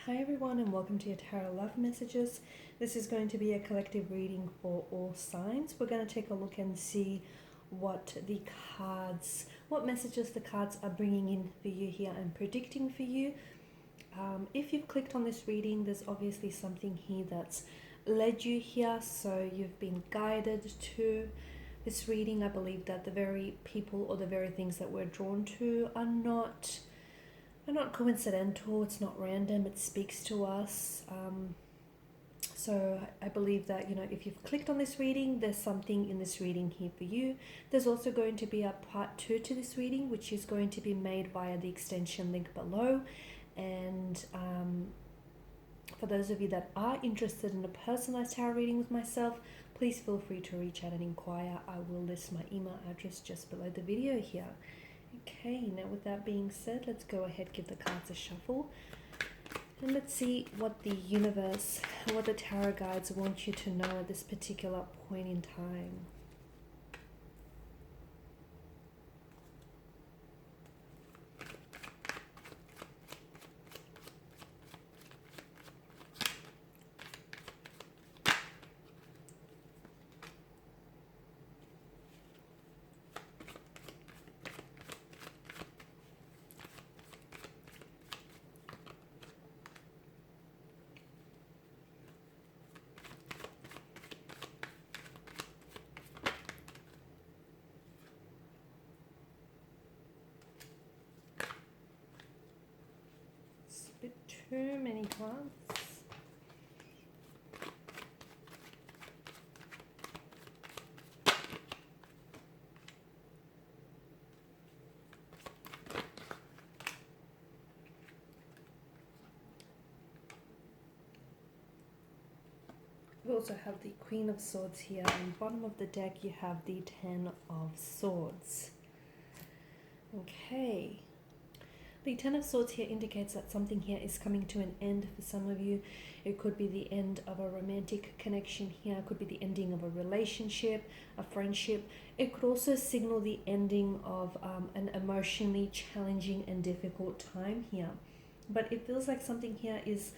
Hi everyone and welcome to your Tarot Love Messages. This is going to be a collective reading for all signs. We're going to take a look and see what messages the cards are bringing in for you here and predicting for you. If you've clicked on this reading, there's obviously something here that's led you here, so you've been guided to this reading. I believe that the very people or the very things that we're drawn to are not coincidental, it's not random, it speaks to us. So I believe that, if you've clicked on this reading, there's something in this reading here for you. There's also going to be a part 2 to this reading, which is going to be made via the extension link below. And for those of you that are interested in a personalized tarot reading with myself, please feel free to reach out and inquire. I will list my email address just below the video here. Okay, now with that being said, let's go ahead, give the cards a shuffle, and let's see what the universe, what the tarot guides want you to know at this particular point in time. Too many cards. We also have the Queen of Swords here, and bottom of the deck you have the Ten of Swords. Okay. The Ten of Swords here indicates that something here is coming to an end for some of you. It could be the end of a romantic connection here. It could be the ending of a relationship, a friendship. It could also signal the ending of an emotionally challenging and difficult time here. But it feels like something here is,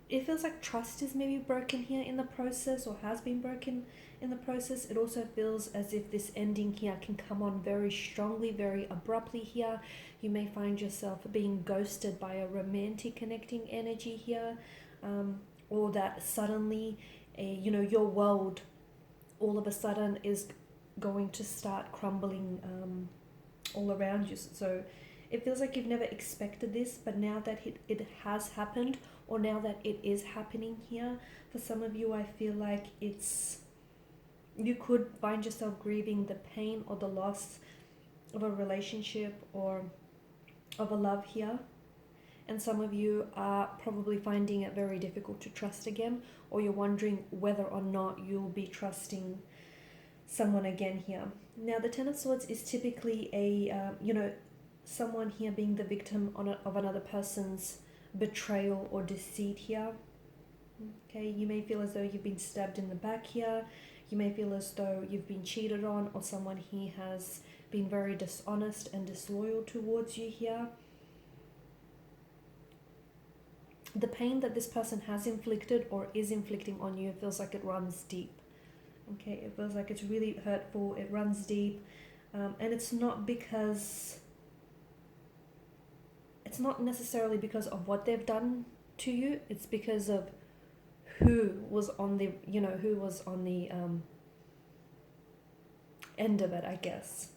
it feels like trust is maybe broken here in the process, or has been broken in the process. It also feels as if this ending here can come on very strongly, very abruptly here. You may find yourself being ghosted by a romantic connecting energy here, or that suddenly, your world all of a sudden is going to start crumbling all around you. So it feels like you've never expected this, but now that it has happened, or now that it is happening here, for some of you, I feel like you could find yourself grieving the pain or the loss of a relationship or of a love here. And some of you are probably finding it very difficult to trust again, or you're wondering whether or not you'll be trusting someone again here. Now, the Ten of Swords is typically someone here being the victim of another person's betrayal or deceit here. Okay, you may feel as though you've been stabbed in the back here. You may feel as though you've been cheated on, or someone here has been very dishonest and disloyal towards you here. The pain that this person has inflicted or is inflicting on you, it feels like it runs deep. Okay, it feels like it's really hurtful, it runs deep, and it's not necessarily because of what they've done to you. It's because of who was on the end of it, I guess.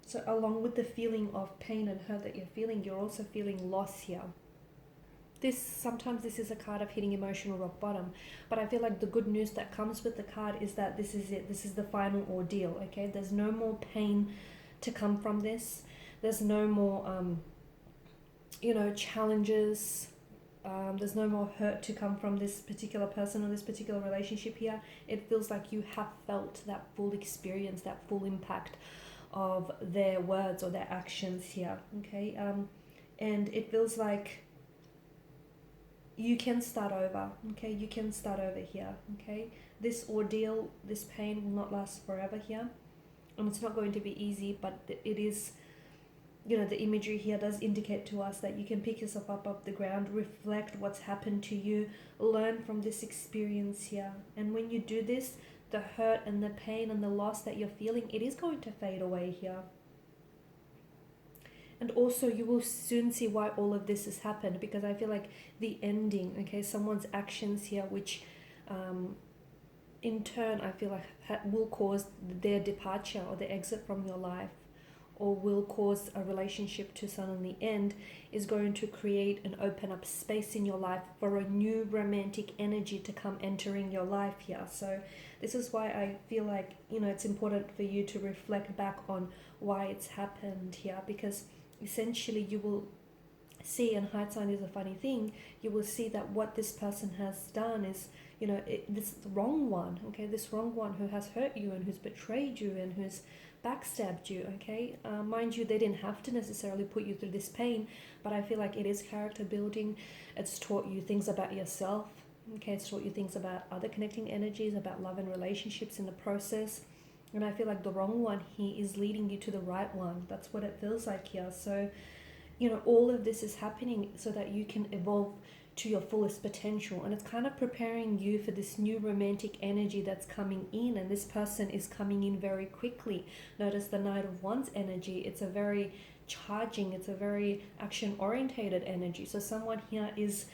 So along with the feeling of pain and hurt that you're feeling, you're also feeling loss here. Sometimes this is a card of hitting emotional rock bottom, but I feel like the good news that comes with the card is that this is it. This is the final ordeal, okay? There's no more pain to come from this. There's no more, challenges. There's no more hurt to come from this particular person or this particular relationship here. It feels like you have felt that full experience, that full impact of their words or their actions here, okay? And it feels like you can start over, okay? You can start over here, okay? This ordeal, this pain will not last forever here. And it's not going to be easy, but it is the imagery here does indicate to us that you can pick yourself up off the ground, reflect what's happened to you, learn from this experience here. And when you do this, the hurt and the pain and the loss that you're feeling, it is going to fade away here. And also you will soon see why all of this has happened, because I feel like the ending, okay, someone's actions here, which in turn I feel like will cause their departure or the exit from your life, or will cause a relationship to suddenly end, is going to create and open up space in your life for a new romantic energy to come entering your life here. So this is why I feel like, it's important for you to reflect back on why it's happened here, because essentially you will see, and hindsight is a funny thing, you will see that what this person has done is, this wrong one, okay, this wrong one who has hurt you and who's betrayed you and who's backstabbed you, okay, mind you, they didn't have to necessarily put you through this pain, but I feel like it is character building. It's taught you things about yourself, okay, it's taught you things about other connecting energies, about love and relationships in the process. And I feel like the wrong one here is leading you to the right one. That's what it feels like here. So all of this is happening so that you can evolve to your fullest potential, and it's kind of preparing you for this new romantic energy that's coming in, and this person is coming in very quickly. Notice the Knight of Wands energy. It's a very charging, it's a very action orientated energy. So someone here is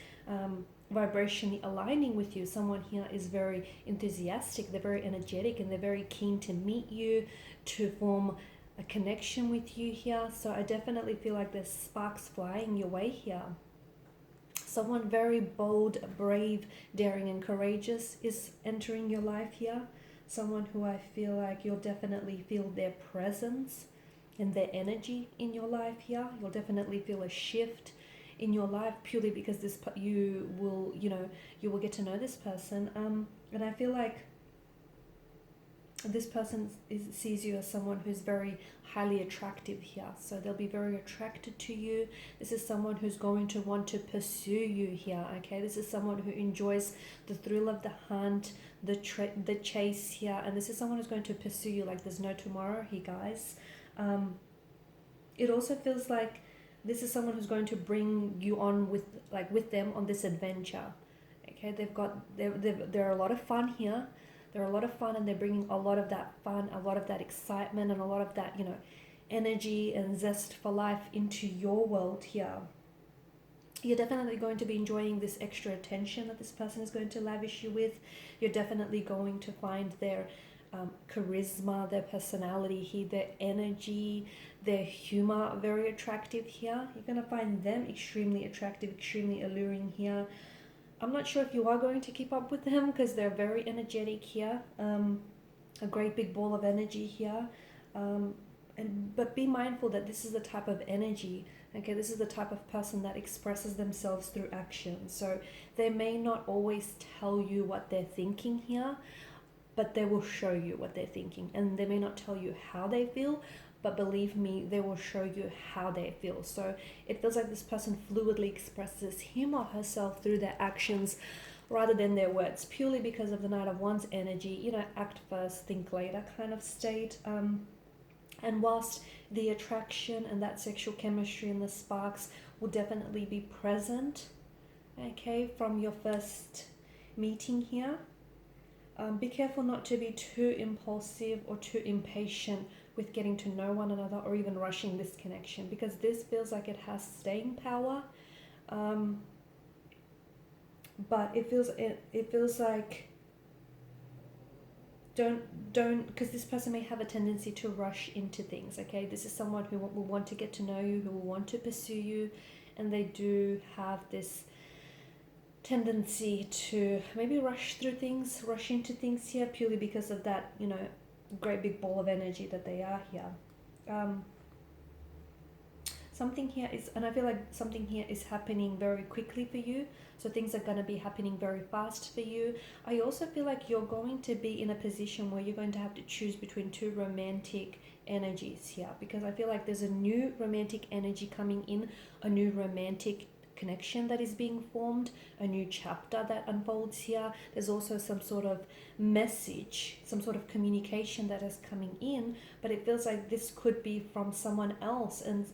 vibrationally aligning with you. Someone here is very enthusiastic, they're very energetic, and they're very keen to meet you, to form a connection with you here. So I definitely feel like there's sparks flying your way here. Someone very bold, brave, daring and courageous is entering your life here. Someone who I feel like you'll definitely feel their presence and their energy in your life here. You'll definitely feel a shift in your life purely because you will get to know this person. And I feel like this person sees you as someone who's very highly attractive here. So they'll be very attracted to you. This is someone who's going to want to pursue you here, okay? This is someone who enjoys the thrill of the hunt, the chase here. And this is someone who's going to pursue you like there's no tomorrow here, guys. It also feels like this is someone who's going to bring you on with them on this adventure, okay? They're a lot of fun here. They're a lot of fun, and they're bringing a lot of that fun, a lot of that excitement, and a lot of that, energy and zest for life into your world here. You're definitely going to be enjoying this extra attention that this person is going to lavish you with. You're definitely going to find their charisma, their personality here, their energy, their humor very attractive here. You're going to find them extremely attractive, extremely alluring here. I'm not sure if you are going to keep up with them because they're very energetic here. A great big ball of energy here. But be mindful that this is the type of energy, okay? This is the type of person that expresses themselves through action. So they may not always tell you what they're thinking here, but they will show you what they're thinking. And they may not tell you how they feel, but believe me, they will show you how they feel. So it feels like this person fluidly expresses him or herself through their actions rather than their words, purely because of the Knight of Wands energy, act first, think later kind of state. And whilst the attraction and that sexual chemistry and the sparks will definitely be present, okay, from your first meeting here, be careful not to be too impulsive or too impatient with getting to know one another, or even rushing this connection, because this feels like it has staying power. But it feels like don't because this person may have a tendency to rush into things, okay? This is someone who will want to get to know you, who will want to pursue you, and they do have this tendency to maybe rush into things here, purely because of that, great big ball of energy that they are here. Something here is, and I feel like something here is happening very quickly for you. So things are going to be happening very fast for you. I also feel like you're going to be in a position where you're going to have to choose between two romantic energies here, because I feel like there's a new romantic energy coming in, a new romantic connection that is being formed, a new chapter that unfolds here. There's also some sort of message, some sort of communication that is coming in, but it feels like this could be from someone else, and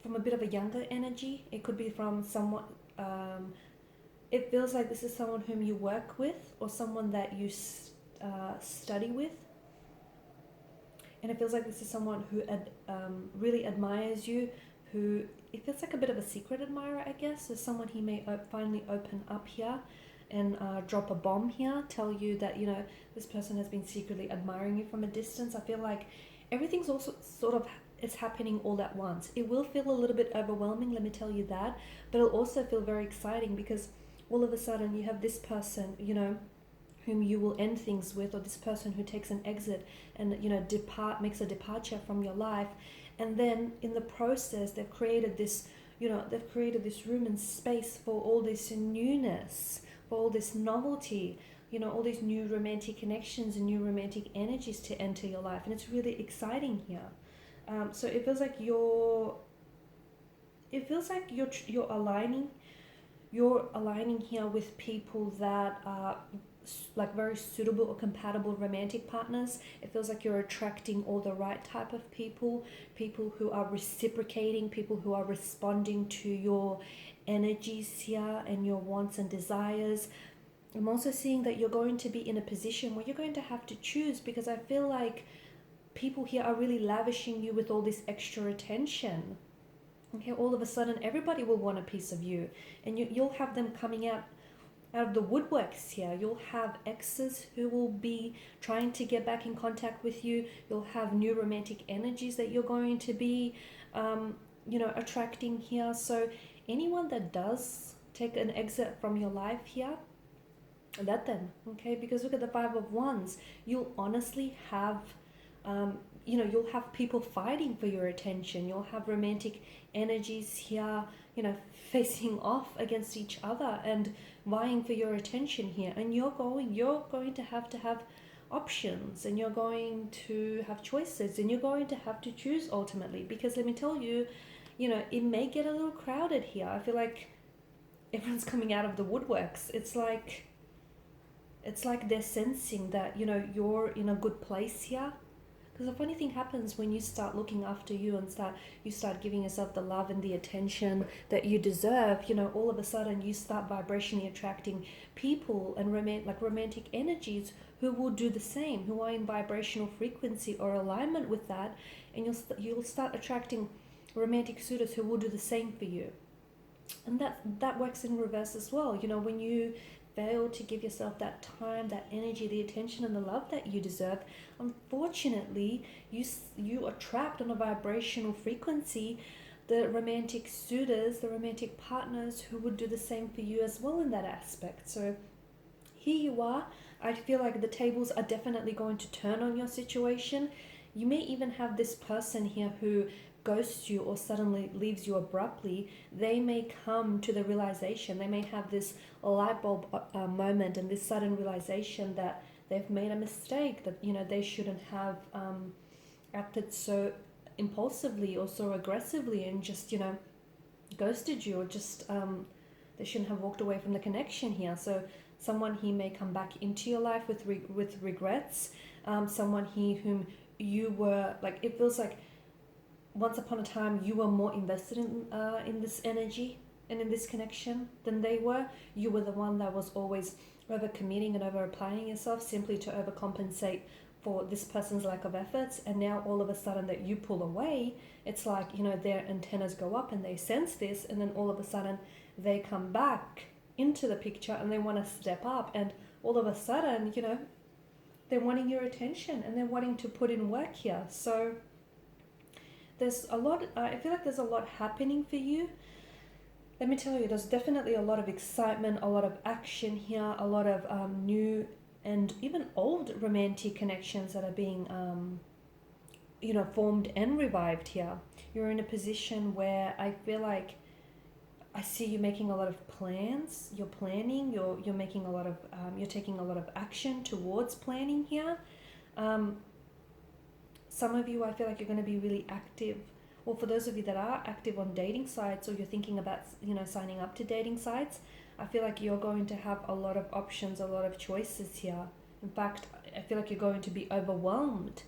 from a bit of a younger energy. It could be from someone, it feels like this is someone whom you work with, or someone that you study with. And it feels like this is someone who really admires you, who, it feels like a bit of a secret admirer, I guess. So someone he may finally open up here and drop a bomb here, tell you that, you know, this person has been secretly admiring you from a distance. I feel like everything's also sort of, it's happening all at once. It will feel a little bit overwhelming, let me tell you that, but it'll also feel very exciting, because all of a sudden you have this person, you know, whom you will end things with, or this person who takes an exit and, you know, makes a departure from your life. And then in the process, they've created this, you know, they've created this room and space for all this newness, for all this novelty, you know, all these new romantic connections and new romantic energies to enter your life. And it's really exciting here. So it feels like you're aligning here with people that are like very suitable or compatible romantic partners. It feels like you're attracting all the right type of people who are reciprocating, people who are responding to your energies here and your wants and desires. I'm also seeing that you're going to be in a position where you're going to have to choose, because I feel like people here are really lavishing you with all this extra attention. Okay, all of a sudden everybody will want a piece of you, and you'll have them coming out of the woodworks here. You'll have exes who will be trying to get back in contact with you. You'll have new romantic energies that you're going to be attracting here. So anyone that does take an exit from your life here, let them, okay? Because look at the Five of Wands. You'll honestly have you'll have people fighting for your attention. You'll have romantic energies here, facing off against each other and vying for your attention here. And you're going to have options, and you're going to have choices, and you're going to have to choose ultimately. Because let me tell you, it may get a little crowded here. I feel like everyone's coming out of the woodworks. It's like they're sensing that, you're in a good place here. Because a funny thing happens when you start looking after you and you start giving yourself the love and the attention that you deserve. All of a sudden you start vibrationally attracting people and romantic energies who will do the same, who are in vibrational frequency or alignment with that, and you'll start attracting romantic suitors who will do the same for you. And that works in reverse as well. When you fail to give yourself that time, that energy, the attention and the love that you deserve, unfortunately you attract on a vibrational frequency the romantic suitors, the romantic partners who would do the same for you as well in that aspect. So here you are. I feel like the tables are definitely going to turn on your situation. You may even have this person here who ghosts you or suddenly leaves you abruptly. They may come to the realization, they may have this light bulb moment and this sudden realization that they've made a mistake, that they shouldn't have acted so impulsively or so aggressively and just ghosted you, or just they shouldn't have walked away from the connection here. So someone here may come back into your life with regrets, someone here whom you were it feels like once upon a time you were more invested in this energy and in this connection than they were. You were the one that was always over-committing and over-applying yourself simply to overcompensate for this person's lack of efforts. And now all of a sudden that you pull away, it's like, their antennas go up and they sense this, and then all of a sudden they come back into the picture and they want to step up, and all of a sudden, they're wanting your attention and they're wanting to put in work here. So there's a lot, I feel like there's a lot happening for you. Let me tell you, there's definitely a lot of excitement, a lot of action here, a lot of new and even old romantic connections that are being, formed and revived here. You're in a position where I feel like I see you making a lot of plans. You're planning, you're making a lot of, you're taking a lot of action towards planning here. Some of you, I feel like you're going to be really active Or for those of you that are active on dating sites, or you're thinking about, signing up to dating sites, I feel like you're going to have a lot of options, a lot of choices here. In fact, I feel like you're going to be overwhelmed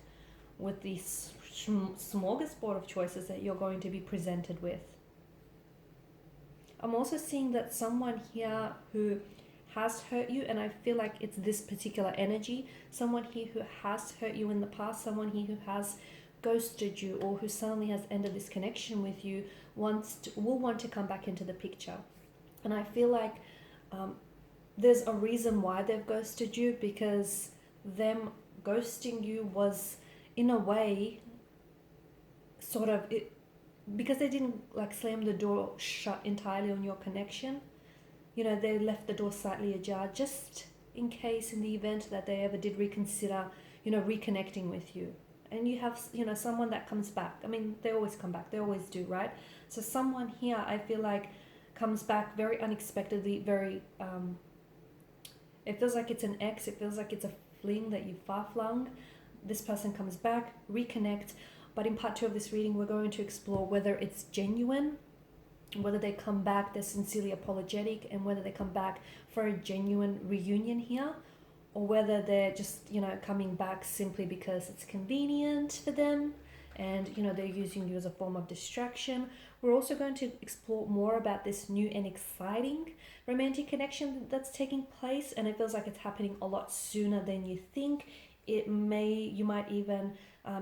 with this smorgasbord of choices that you're going to be presented with. I'm also seeing that someone here who has hurt you, and I feel like it's this particular energy, someone here who has hurt you in the past, someone here who has ghosted you, or who suddenly has ended this connection with you, will want to come back into the picture. And I feel like there's a reason why they've ghosted you, because them ghosting you was, in a way, sort of it, because they didn't like slam the door shut entirely on your connection. They left the door slightly ajar, just in case, in the event that they ever did reconsider, reconnecting with you. And you have, someone that comes back. I mean, they always come back. They always do, right? So someone here, I feel like, comes back very unexpectedly, very, it feels like it's an ex. It feels like it's a fling that you far-flung. This person comes back, reconnect. But in part 2 of this reading, we're going to explore whether it's genuine, whether they come back, they're sincerely apologetic, and whether they come back for a genuine reunion here, or whether they're just, coming back simply because it's convenient for them, and, they're using you as a form of distraction. We're also going to explore more about this new and exciting romantic connection that's taking place, and it feels like it's happening a lot sooner than you think. You might even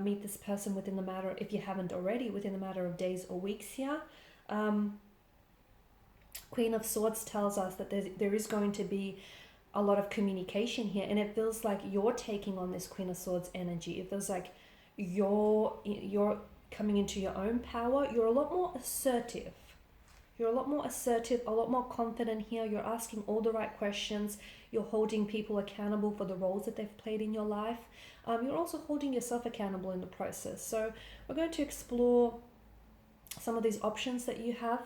meet this person within the matter, if you haven't already, within the matter of days or weeks here. Queen of Swords tells us that there is going to be a lot of communication here, and it feels like you're taking on this Queen of Swords energy. It feels like you're coming into your own power. You're a lot more assertive. You're a lot more assertive, a lot more confident here. You're asking all the right questions. You're holding people accountable for the roles that they've played in your life. You're also holding yourself accountable in the process. So we're going to explore some of these options that you have.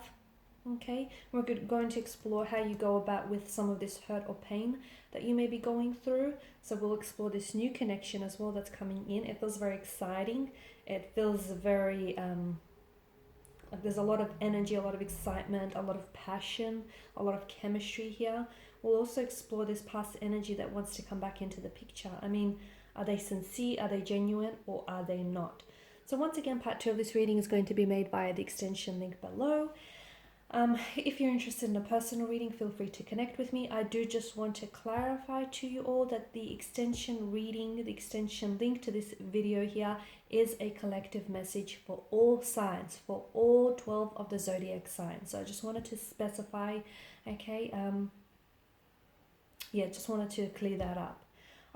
Okay, we're going to explore how you go about with some of this hurt or pain that you may be going through. So we'll explore this new connection as well that's coming in. It feels very exciting. It feels very like there's a lot of energy, a lot of excitement, a lot of passion, a lot of chemistry here. We'll also explore this past energy that wants to come back into the picture. I mean, are they sincere? Are they genuine? Or are they not? So once again, part 2 of this reading is going to be made via the extension link below. If you're interested in a personal reading, feel free to connect with me. I do just want to clarify to you all that the extension reading, the extension link to this video here, is a collective message for all signs, for all 12 of the zodiac signs. So I just wanted to specify, okay, just wanted to clear that up.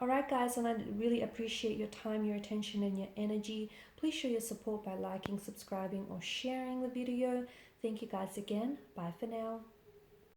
Alright guys, and I really appreciate your time, your attention, and your energy. Please show your support by liking, subscribing, or sharing the video. Thank you guys again. Bye for now.